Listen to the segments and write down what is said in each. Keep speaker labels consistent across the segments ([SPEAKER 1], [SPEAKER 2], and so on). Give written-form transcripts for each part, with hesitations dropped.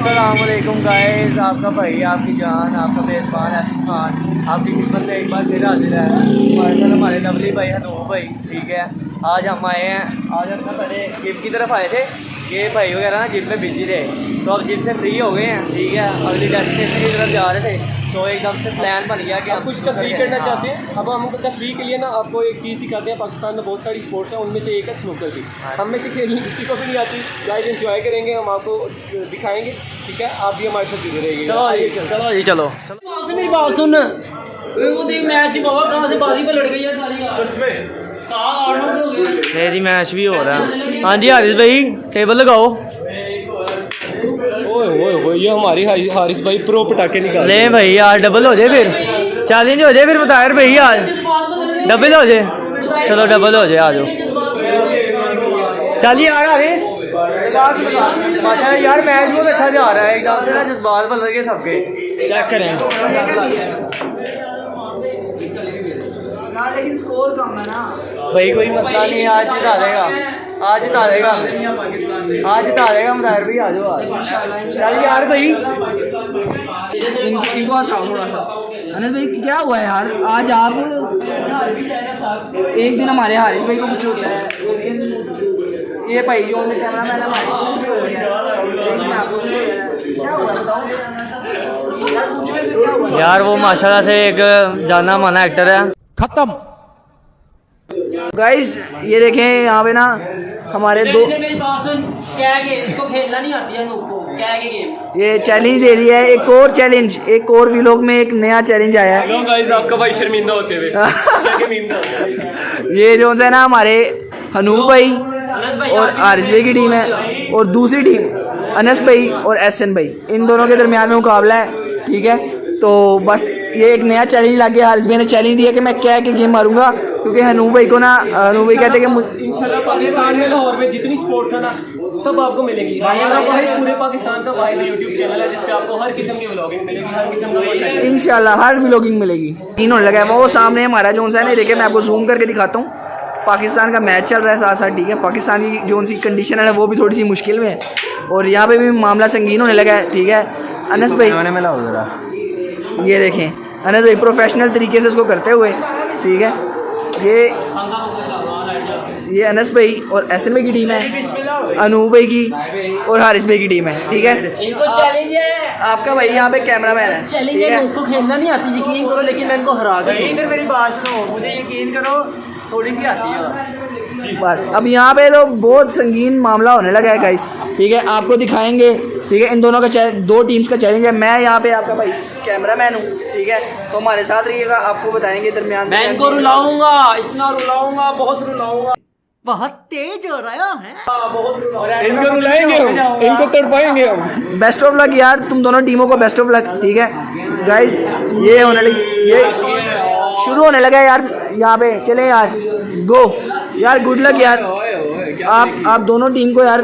[SPEAKER 1] अस्सलामुअलैकुम गाइस, आपका भाई, आपकी जान, आपका मेज़बान आसिफ खान आपकी खिदमत में एक बार फिर हाजिर है। हमारे साथ हमारे लवली भाई हनूफ भाई, ठीक है। आज हम आए हैं, आज हम ना पहले जिम की तरफ आए थे। ये भाई वगैरह ना जिम में बिजी थे, तो अब जिम से फ्री हो गए हैं, ठीक है। अगली डेस्टिनेशन की तरफ जा रहे थे, तो एकदम से प्लान बन गया कि
[SPEAKER 2] आप कुछ तफरीह करना चाहते हैं। अब हम तफरीह के लिए ना आपको एक चीज़ दिखाते हैं। पाकिस्तान में बहुत सारी स्पोर्ट्स हैं, उनमें से एक है स्नूकर की। हम में से खेलनी किसी को भी नहीं आती, गाइस एंजॉय करेंगे, हम आपको दिखाएंगे, ठीक है। आप भी हमारे साथ जुड़े रहेंगे।
[SPEAKER 1] चलो जी चलो।
[SPEAKER 2] मेरी बात सुन, वो देख मैच बाबा कहाँ से बाजी पे लड़ गई है
[SPEAKER 1] नहीं जी, मैच भी हो रहा है। हाँ जी हारिस भाई, टेबल लगाओ।
[SPEAKER 2] ओए ये हमारी हारिस भाई प्रो पटाखे निकाल
[SPEAKER 1] ले भाई यार, डबल हो जाए फिर, चैलेंज हो जाए फिर, बतायर भाई यार, डबल हो जाए। चलो डबल हो जाए, आ जाओ। चलिए यार हारिस, माशा यार मैच बहुत अच्छा जा रहा है, एकदम से ना जज्बात बदल गए सबके। चेक करें
[SPEAKER 3] लेकिन स्कोर कम है ना
[SPEAKER 1] भाई, कोई मसला नहीं है, आज जिता देगा, आज जिता देगा, आज जिता देगा मुदाहिर भाई, आ जाओ आज। चल यार भाई,
[SPEAKER 3] इनको हंसाओ थोड़ा सा। अनस भाई क्या हुआ है यार, आज आप एक दिन हमारे हारिस भाई को कुछ होता है, ये भाई जो कैमरा मैन हमारे को कुछ हो गया, क्या हुआ बताओ
[SPEAKER 1] यार वो माशाल्लाह से एक जाना माना एक्टर है।
[SPEAKER 4] खत्म।
[SPEAKER 3] गाइस ये देखें यहाँ पे ना हमारे दो,
[SPEAKER 2] मेरी बात सुन, क्या गेम इसको खेलना नहीं आती है को, क्या गेम
[SPEAKER 3] ये चैलेंज दे रही है, एक और चैलेंज, एक और व्लॉग में एक नया चैलेंज आया है।
[SPEAKER 2] हेलो गाइस, आपका भाई शर्मिंदा होते हुए
[SPEAKER 3] ये जो है ना हमारे हनूफ भाई और हारिस भाई की टीम है, और दूसरी टीम अनस भाई और एहसन भाई, इन दोनों के दरमियान में मुकाबला है, ठीक है। तो बस ये एक नया चैलेंज ला के हारिस भाई ने चैलेंज दिया कि मैं क्या के गेम मारूंगा, क्योंकि हनूफ भाई को ना, हनूफ भाई कहते हैं कि
[SPEAKER 2] इंशाल्लाह पाकिस्तान में लाहौर में जितनी स्पोर्ट्स है ना सब आपको मिलेगी। हमारा भाई पूरे पाकिस्तान का वाइड यूट्यूब चैनल है, जिसपे आपको हर किस्म की व्लॉगिंग मिलेगी, हर किस्म का
[SPEAKER 3] इंशाल्लाह हर व्लॉगिंग मिलेगी। तीन होने लगा है, वो सामने हमारा जो है ना, देखिए मैं आपको जूम करके दिखाता हूँ। पाकिस्तान का मैच चल रहा है साथ साथ, ठीक है। पाकिस्तान की जो सी कंडीशन है वो भी थोड़ी सी मुश्किल में है, और यहाँ पे भी मामला संगीन होने लगा है, ठीक है। अनस भाई ये देखें, अनस भाई प्रोफेशनल तरीके से इसको करते हुए, ठीक है। ये अनस भाई और एहसन भाई की टीम है, अनूप भाई की और हारिस भाई की टीम है, ठीक है।
[SPEAKER 2] इनको चैलेंज है,
[SPEAKER 3] आपका भाई यहाँ पे कैमरा मैन है,
[SPEAKER 2] चैलेंज है, उनको खेलना नहीं आती, यकीन करो, लेकिन मैं इनको हरा कर
[SPEAKER 1] इधर मेरी बात सुनो, मुझे यकीन करो थोड़ी सी आती है
[SPEAKER 3] बस। अब यहाँ पे तो बहुत संगीन मामला होने लगा है गाइस, ठीक है। आपको दिखाएंगे, ठीक है। इन दोनों का दो टीम्स का चैलेंज है। मैं यहाँ पे आपका भाई कैमरा मैन हूँ, ठीक है। तो हमारे साथ रहिएगा, आपको बताएंगे दरमियान
[SPEAKER 2] मैं इनको रुलाऊंगा, इतना रुलाऊंगा, बहुत रुलाऊंगा,
[SPEAKER 1] बहुत तेज हो रहा है,
[SPEAKER 2] इनको रुलाएंगे हम, इनको तड़पाएंगे हम।
[SPEAKER 3] बेस्ट ऑफ लक यार, तुम दोनों टीमों को बेस्ट ऑफ लक, ठीक है गाइस। ये होने लगी, ये शुरू होने लगा है यार, यहाँ पे चले यार, गो यार, गुड लक यार। आप दोनों टीम को यार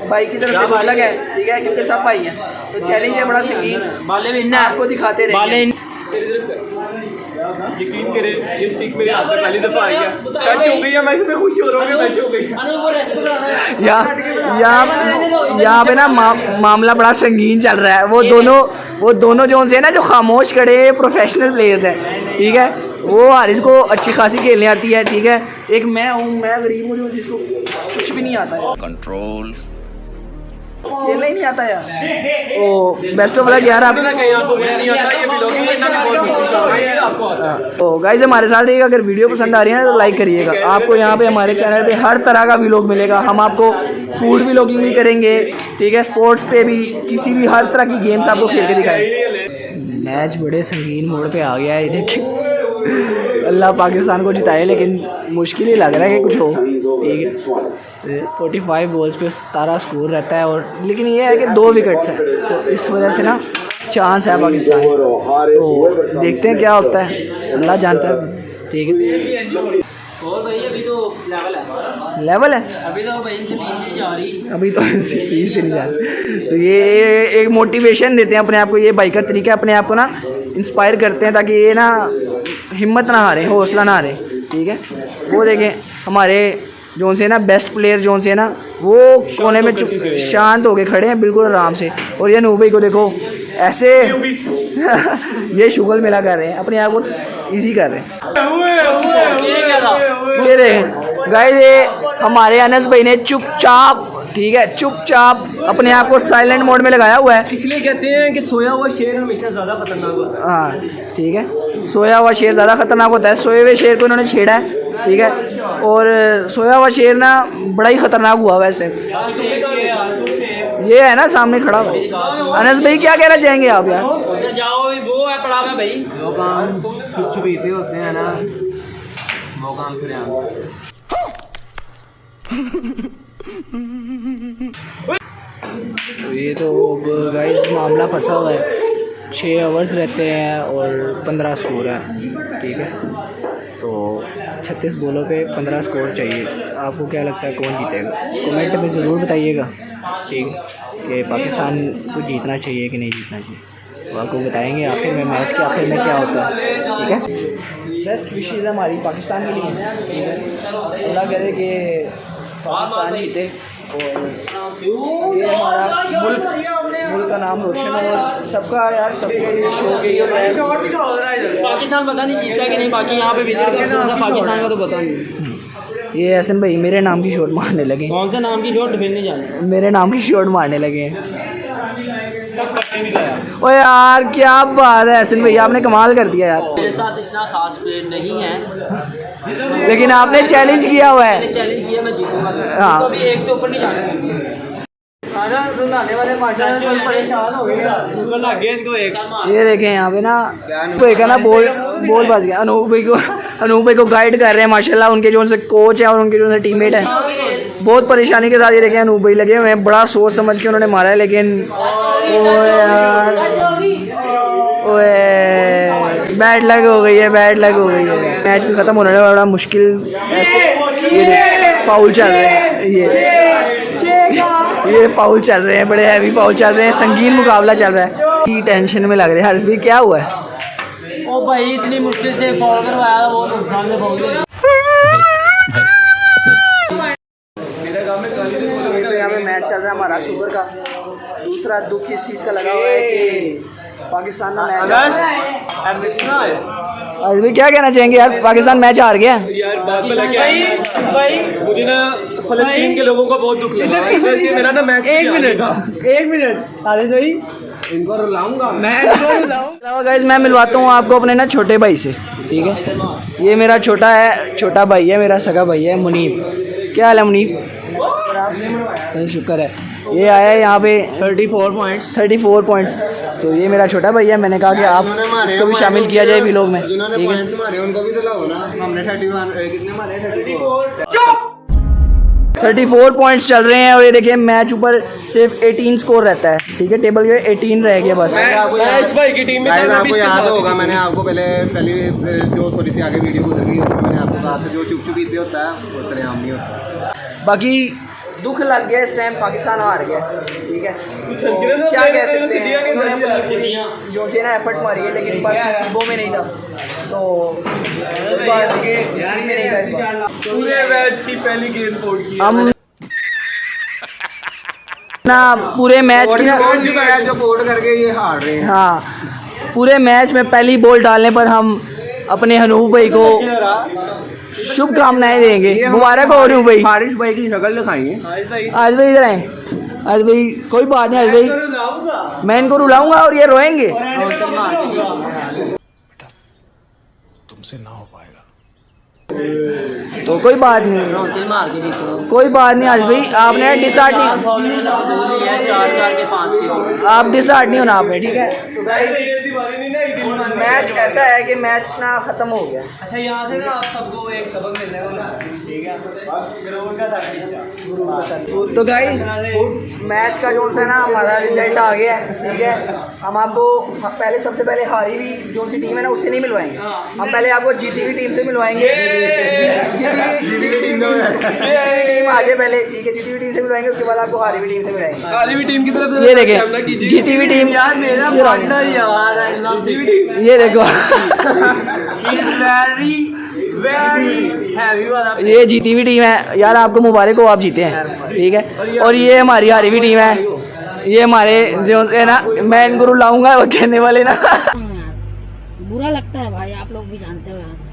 [SPEAKER 3] भाई की तरफ से गुड लक है, ठीक है, क्योंकि सब भाई हैं। तो चैलेंज है बड़ा संगीन, आपको दिखाते रहे।
[SPEAKER 2] यकीन करे, ये स्टिक मेरे हाथ में पहली दफा आई है, टच हो गई है, मैं इसमें खुश हो रहा हूँ कि टच हो गई।
[SPEAKER 3] यहाँ पे ना मामला बड़ा संगीन चल रहा है। वो दोनों जो है ना, जो खामोश खड़े प्रोफेशनल प्लेयर्स हैं, ठीक है। वो हारिस को अच्छी खासी खेलने आती है, ठीक है। एक मैं हूँ, मैं गरीब हूँ जिसको कुछ भी नहीं आता है, कंट्रोल खेलना ही नहीं आता यार। ओ बेस्ट ऑफ लक यार आप। तो गाइस हमारे साथ रहिएगा, अगर वीडियो पसंद आ रही है तो लाइक करिएगा। आपको यहाँ पे हमारे चैनल पे हर तरह का व्लॉग मिलेगा, हम आपको फूड व्लॉगिंग भी करेंगे, ठीक है। स्पोर्ट्स पे भी, किसी भी हर तरह की गेम्स आपको खेल के दिखाएंगे। मैच बड़े संगीन मोड़ पे आ गया है, देखिए। अल्लाह पाकिस्तान को जिताए, लेकिन मुश्किल ही लग रहा है कि कुछ हो, ठीक है। 45 बॉल्स पे 17 स्कोर रहता है, और लेकिन ये है कि 2 विकेट्स हैं, तो इस वजह से ना चांस है पाकिस्तान। तो देखते हैं क्या होता है, अल्लाह जानता है, ठीक है।
[SPEAKER 2] और भाई अभी तो
[SPEAKER 3] लेवल है,
[SPEAKER 2] अभी तो भाई इनसे फीस नहीं जा रही,
[SPEAKER 3] अभी तो फीस नहीं जा रही। तो ये एक मोटिवेशन देते हैं अपने आप को, ये बाइक का तरीका अपने आप को ना इंस्पायर करते हैं, ताकि ये ना हिम्मत ना हारे, हौसला ना हारे, ठीक है। वो देखें हमारे जो से ना बेस्ट प्लेयर जो से ना वो कोने में शांत होके खड़े हैं बिल्कुल आराम से। और ये अनूप भाई को देखो ऐसे ये शुगल मिला कर रहे हैं, अपने आप को इजी कर रहे हैं। ये देखें गाइस, ये हमारे अनस भाई ने चुपचाप, ठीक है, चुपचाप अपने आप को साइलेंट मोड में लगाया हुआ है।
[SPEAKER 2] इसलिए कहते हैं कि सोया हुआ शेर हमेशा ज़्यादा खतरनाक होता है।
[SPEAKER 3] हाँ ठीक है, सोया हुआ शेर ज़्यादा खतरनाक होता है। सोए हुए शेर को इन्होंने छेड़ा है, ठीक है, और सोया हुआ शेर ना बड़ा ही खतरनाक हुआ वैसे। ये है ना सामने खड़ा हुआ। अनस भाई क्या कहना चाहेंगे आप यार?
[SPEAKER 2] उधर जाओ, वो है पड़ा हुआ भाई।
[SPEAKER 4] वो काम कुछ पीते होते हैं ना, वो काम फिर
[SPEAKER 3] ये तो गाइस मामला फंसा हुआ है। 6 ओवर्स रहते हैं और 15 स्कोर है, ठीक है। तो 36 बॉलों पे 15 स्कोर चाहिए। आपको क्या लगता है कौन जीतेगा? कमेंट में ज़रूर बताइएगा, ठीक है, कि पाकिस्तान को जीतना चाहिए कि नहीं जीतना चाहिए। तो आपको बताएंगे आखिर में, मैच के आखिर में क्या होता है, ठीक है। बेस्ट विशेज़ हमारी पाकिस्तान के लिए, ठीक है। अल्लाह करे कि पाकिस्तान जीते और ये हमारा मुल्क का नाम रोशन हो। सबका यार, सबके लिए शौक यही होता है।
[SPEAKER 2] पाकिस्तान पता नहीं जीतता कि नहीं, बाकी यहाँ पे विकेट कब से होता है पाकिस्तान का तो पता नहीं।
[SPEAKER 3] ये हसन भाई मेरे नाम की शॉट मारने लगे।
[SPEAKER 2] कौन सा नाम की शॉट डिफेंड नहीं जाने?
[SPEAKER 3] मेरे नाम की शॉट मारने लगे हैं। ओ यार क्या बात है हसन भाई, आपने कमाल कर दिया यार।
[SPEAKER 2] मेरे साथ इतना खास प्लेयर नहीं है,
[SPEAKER 3] लेकिन आपने चैलेंज किया हुआ है।
[SPEAKER 2] चैलेंज किया, मैं जीतूंगा।
[SPEAKER 3] हाँ।
[SPEAKER 2] तो अभी 1 से ऊपर नहीं जाना।
[SPEAKER 3] ये देखें यहाँ पे ना भाई का ना बॉल बच गया। अनूप भाई को गाइड कर रहे हैं माशाल्लाह, उनके जो उनसे कोच है और उनके जो उनसे टीममेट है। बहुत परेशानी के साथ ये देखें अनूप भाई लगे हुए हैं, बड़ा सोच समझ के उन्होंने मारा है। लेकिन बैड लग हो गई है, बैड लग हो गई है। मैच भी ख़त्म होने लगा, बड़ा मुश्किल ऐसे। ये फाउल चल रहे हैं, ये फाउल चल रहे हैं, बड़े हैवी फाउल चल रहे हैं, संगीन मुकाबला चल रहा है। की टेंशन में लग रहे हैं। हर्ष भाई क्या हुआ है?
[SPEAKER 2] ओ भाई इतनी मुश्किल से फाउल करवाया था, वो नुकसान में फाउल।
[SPEAKER 3] तो यहाँ पे मैच चल रहा है हमारा सुपर का। दूसरा दुख इस चीज़ का लगा हुआ है कि पाकिस्तान में मैच आज भी क्या कहना चाहेंगे यार? पाकिस्तान मैच हार गया
[SPEAKER 2] यार। बात में लगे भाई, मुझे ना फलस्तीन के लोगों का बहुत दुख लगा। इसलिए मेरा ना मैच
[SPEAKER 1] एक मिनट आदेश भाई,
[SPEAKER 4] इनको रुलाऊंगा
[SPEAKER 3] गाइस। मैं मिलवाता हूँ आपको अपने ना छोटे भाई से, ठीक है। ये मेरा छोटा भाई है, मेरा सगा भाई है मुनीब। क्या हाल है मुनीब? शुक्र है। ये आया है यहाँ पे 34 पॉइंट्स। तो ये मेरा छोटा भाई है, मैंने कहा कि आप इसको भी शामिल किया जाए व्लॉग में,
[SPEAKER 4] जिन्होंने
[SPEAKER 3] ठीक है।
[SPEAKER 4] पॉइंट्स मारे उनको भी तो लाओ ना। हमने 31 कितने मारे?
[SPEAKER 3] 34 पॉइंट्स चल रहे हैं। और ये देखिए मैच ऊपर सिर्फ 18 स्कोर रहता है, ठीक है। टेबल पे 18 रह गया बस।
[SPEAKER 2] इस भाई की टीम में
[SPEAKER 4] गाइस आपको याद होगा, मैंने आपको पहले जो थोड़ी सी आगे वीडियो गुजर गई उसमें मैंने आपको कहा था जो चुप चुपीते होता है वो सरेआम नहीं होता।
[SPEAKER 3] बाकी दुख लग गया इस टाइम, पाकिस्तान हार गया, ठीक है। तो क्या कह सकते हैं, उन्होंने जो से ना एफर्ट मारी है, लेकिन बस नसीबों में नहीं था। तो नसीब में नहीं था इस बार।
[SPEAKER 2] पूरे मैच की पहली गेंद फोड़ की
[SPEAKER 3] हम ना पूरे मैच की ना
[SPEAKER 4] जो बोर्ड करके ये हार रहे हैं।
[SPEAKER 3] हाँ, पूरे मैच में पहली बॉल डालने पर हम अपने हनूफ भाई को शुभकामनाएं देंगे। मुबारक हो हनूफ भाई।
[SPEAKER 4] हारिश भाई की शक्ल दिखाइए।
[SPEAKER 3] आज भाई इधर आए। आज भाई कोई बात नहीं, आज भाई मैं इनको रुलाऊंगा और ये रोएंगे।
[SPEAKER 5] तुमसे ना हो पाएगा।
[SPEAKER 3] तो कोई बात नहीं, कोई बात नहीं। आज भाई आपने डिसहार्ट नहीं, आप डिसहार्ट नहीं होना आपने, ठीक है। तो मैच ऐसा है कि मैच ना खत्म हो गया।
[SPEAKER 1] अच्छा यहाँ से ना आप सबको एक सबक मिलने वाला है, ठीक है। ग्राउंड का
[SPEAKER 3] तो गाइस मैच का जो है ना हमारा रिजल्ट आ गया है, ठीक है। हम आपको पहले सबसे पहले हारी हुई जो सी टीम है ना उससे नहीं मिलवाएंगे, हम पहले आपको जीती हुई टीम से मिलवाएंगे। जीती हुई टीम आगे पहले, ठीक है। जीती हुई टीम से मिलवाएंगे, उसके बाद आपको हारी हुई टीम से मिलाएंगे।
[SPEAKER 2] हारी हुई टीम की तरफ
[SPEAKER 3] ये देखें जीती हुई टीम,
[SPEAKER 1] यार मेरा पार्टनर यार, I love you।
[SPEAKER 3] ये देखो
[SPEAKER 1] हैवी वाला
[SPEAKER 3] ये जीती हुई टीम है यार, आपको मुबारक हो, आप जीते हैं, ठीक है। और ये हमारी हारी हुई टीम है, ये हमारे जो है ना, मैं इनको रुलाऊंगा वो कहने वाले ना।
[SPEAKER 6] बुरा लगता है भाई, आप लोग भी जानते हो यार।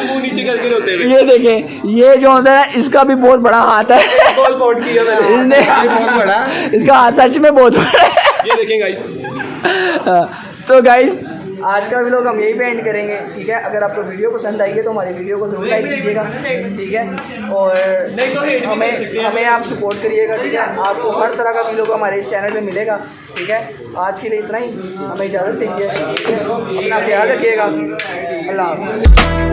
[SPEAKER 2] मुंह नीचे करके रोते हुए
[SPEAKER 3] ये देखें, ये जो है इसका भी बहुत बड़ा हाथ है,
[SPEAKER 2] गोल पोर्ट किया मैंने।
[SPEAKER 3] इसने
[SPEAKER 4] बहुत बड़ा
[SPEAKER 3] इसका हाथ सच में बहुत बड़ा है।
[SPEAKER 2] ये देखें गाइस,
[SPEAKER 3] तो गाइस आज का व्लॉग हम यही पे एंड करेंगे, ठीक है। अगर आपको वीडियो पसंद आई है तो हमारी वीडियो को जरूर लाइक कीजिएगा, ठीक है। और
[SPEAKER 2] नहीं तो hate भी कर सकते हैं।
[SPEAKER 3] हमें आप सपोर्ट करिएगा, ठीक है। आपको हर तरह का व्लॉग हमारे इस चैनल पे मिलेगा, ठीक है। आज के लिए इतना ही, हमें इजाज़त दीजिए, अपना ख्याल रखिएगा, अल्लाह हाफ़िज़।